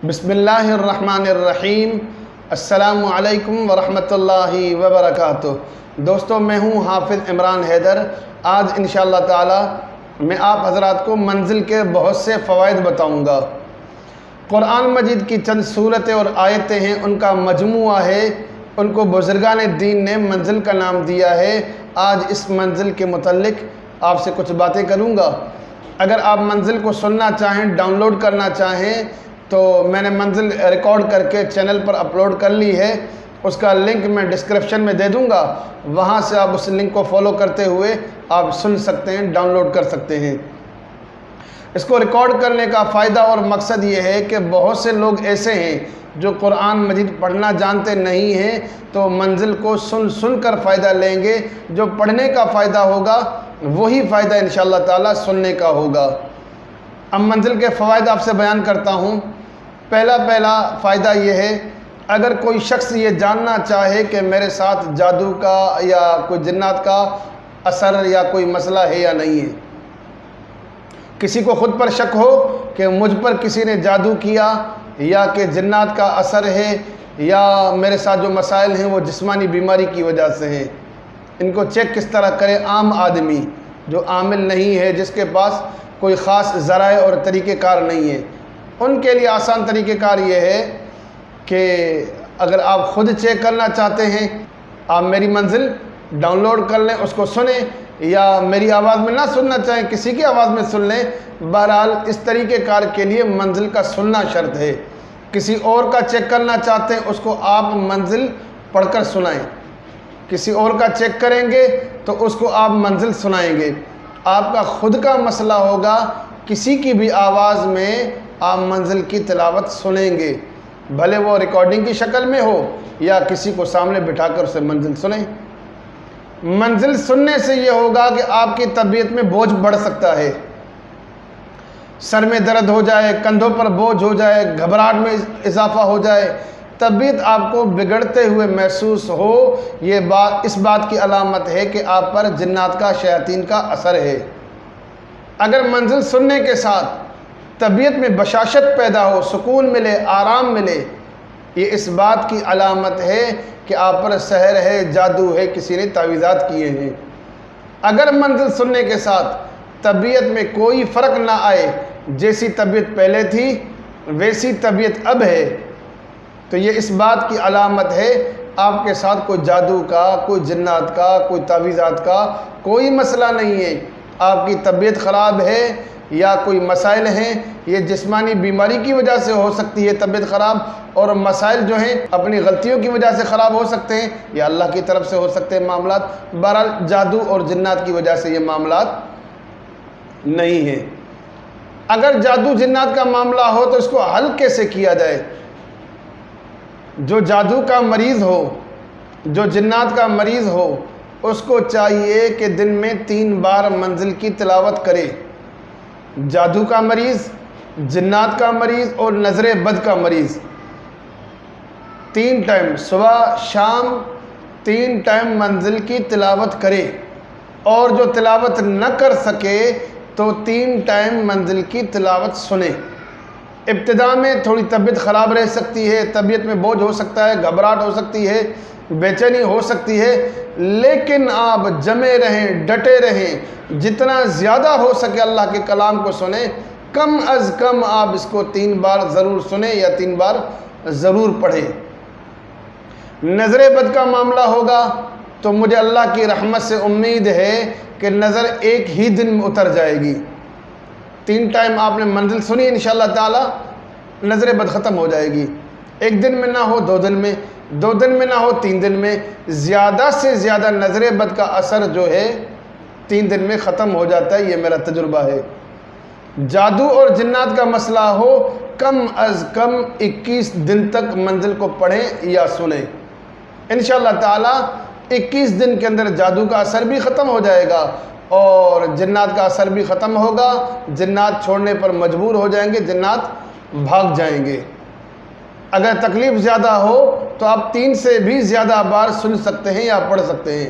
بسم اللہ الرحمن الرحیم۔ السلام علیکم ورحمۃ اللہ وبرکاتہ۔ دوستو، میں ہوں حافظ عمران حیدر۔ آج انشاءاللہ تعالی میں آپ حضرات کو منزل کے بہت سے فوائد بتاؤں گا۔ قرآن مجید کی چند صورتیں اور آیتیں ہیں، ان کا مجموعہ ہے، ان کو بزرگان دین نے منزل کا نام دیا ہے۔ آج اس منزل کے متعلق آپ سے کچھ باتیں کروں گا۔ اگر آپ منزل کو سننا چاہیں، ڈاؤن لوڈ کرنا چاہیں تو میں نے منزل ریکارڈ کر کے چینل پر اپلوڈ کر لی ہے، اس کا لنک میں ڈسکرپشن میں دے دوں گا، وہاں سے آپ اس لنک کو فالو کرتے ہوئے آپ سن سکتے ہیں، ڈاؤن لوڈ کر سکتے ہیں۔ اس کو ریکارڈ کرنے کا فائدہ اور مقصد یہ ہے کہ بہت سے لوگ ایسے ہیں جو قرآن مجید پڑھنا جانتے نہیں ہیں، تو منزل کو سن کر فائدہ لیں گے۔ جو پڑھنے کا فائدہ ہوگا وہی فائدہ انشاءاللہ تعالی سننے کا ہوگا۔ اب منزل کے فوائد آپ سے بیان کرتا ہوں۔ پہلا فائدہ یہ ہے، اگر کوئی شخص یہ جاننا چاہے کہ میرے ساتھ جادو کا یا کوئی جنات کا اثر یا کوئی مسئلہ ہے یا نہیں ہے، کسی کو خود پر شک ہو کہ مجھ پر کسی نے جادو کیا یا کہ جنات کا اثر ہے یا میرے ساتھ جو مسائل ہیں وہ جسمانی بیماری کی وجہ سے ہیں، ان کو چیک کس طرح کرے؟ عام آدمی جو عامل نہیں ہے، جس کے پاس کوئی خاص ذرائع اور طریقہ کار نہیں ہے، ان کے لیے آسان طریقہ کار یہ ہے کہ اگر آپ خود چیک کرنا چاہتے ہیں، آپ میری منزل ڈاؤن لوڈ کر لیں، اس کو سنیں، یا میری آواز میں نہ سننا چاہیں کسی کی آواز میں سن لیں۔ بہرحال اس طریقہ کار کے لیے منزل کا سننا شرط ہے۔ کسی اور کا چیک کرنا چاہتے ہیں، اس کو آپ منزل پڑھ کر سنائیں۔ کسی اور کا چیک کریں گے تو اس کو آپ منزل سنائیں گے۔ آپ کا خود کا مسئلہ ہوگا، کسی کی بھی آواز میں آپ منزل کی تلاوت سنیں گے، بھلے وہ ریکارڈنگ کی شکل میں ہو یا کسی کو سامنے بٹھا کر اسے منزل سنیں۔ منزل سننے سے یہ ہوگا کہ آپ کی طبیعت میں بوجھ بڑھ سکتا ہے، سر میں درد ہو جائے، کندھوں پر بوجھ ہو جائے، گھبراہٹ میں اضافہ ہو جائے، طبیعت آپ کو بگڑتے ہوئے محسوس ہو، یہ اس بات کی علامت ہے کہ آپ پر جنات کا، شیاطین کا اثر ہے۔ اگر منزل سننے کے ساتھ طبیعت میں بشاشت پیدا ہو، سکون ملے، آرام ملے، یہ اس بات کی علامت ہے کہ آپ پر سحر ہے، جادو ہے، کسی نے تعویذات کیے ہیں۔ اگر منزل سننے کے ساتھ طبیعت میں کوئی فرق نہ آئے، جیسی طبیعت پہلے تھی ویسی طبیعت اب ہے، تو یہ اس بات کی علامت ہے آپ کے ساتھ کوئی جادو کا، کوئی جنات کا، کوئی تعویذات کا کوئی مسئلہ نہیں ہے۔ آپ کی طبیعت خراب ہے یا کوئی مسائل ہیں، یہ جسمانی بیماری کی وجہ سے ہو سکتی ہے طبیعت خراب، اور مسائل جو ہیں اپنی غلطیوں کی وجہ سے خراب ہو سکتے ہیں یا اللہ کی طرف سے ہو سکتے ہیں معاملات۔ بہرحال جادو اور جنات کی وجہ سے یہ معاملات نہیں ہیں۔ اگر جادو جنات کا معاملہ ہو تو اس کو حل کیسے کیا جائے؟ جو جادو کا مریض ہو، جو جنات کا مریض ہو، اس کو چاہیے کہ دن میں 3 بار منزل کی تلاوت کرے۔ جادو کا مریض، جنات کا مریض اور نظر بد کا مریض 3 ٹائم، صبح شام 3 ٹائم منزل کی تلاوت کرے، اور جو تلاوت نہ کر سکے تو 3 ٹائم منزل کی تلاوت سنے۔ ابتدا میں تھوڑی طبیعت خراب رہ سکتی ہے، طبیعت میں بوجھ ہو سکتا ہے، گھبراہٹ ہو سکتی ہے، بے چینی ہو سکتی ہے، لیکن آپ جمے رہیں، ڈٹے رہیں، جتنا زیادہ ہو سکے اللہ کے کلام کو سنیں، کم از کم آپ اس کو 3 بار ضرور سنیں یا 3 بار ضرور پڑھیں۔ نظر بد کا معاملہ ہوگا تو مجھے اللہ کی رحمت سے امید ہے کہ نظر ایک ہی دن میں اتر جائے گی۔ 3 ٹائم آپ نے منزل سنی، انشاءاللہ تعالی نظر بد ختم ہو جائے گی۔ 1 دن میں نہ ہو 2 دن میں، 2 دن میں نہ ہو 3 دن میں، زیادہ سے زیادہ نظر بد کا اثر جو ہے 3 دن میں ختم ہو جاتا ہے، یہ میرا تجربہ ہے۔ جادو اور جنات کا مسئلہ ہو، کم از کم 21 دن تک منزل کو پڑھیں یا سنیں، انشاءاللہ تعالی 21 دن کے اندر جادو کا اثر بھی ختم ہو جائے گا اور جنات کا اثر بھی ختم ہوگا۔ جنات چھوڑنے پر مجبور ہو جائیں گے، جنات بھاگ جائیں گے۔ اگر تکلیف زیادہ ہو تو آپ 3 سے بھی زیادہ بار سن سکتے ہیں یا پڑھ سکتے ہیں۔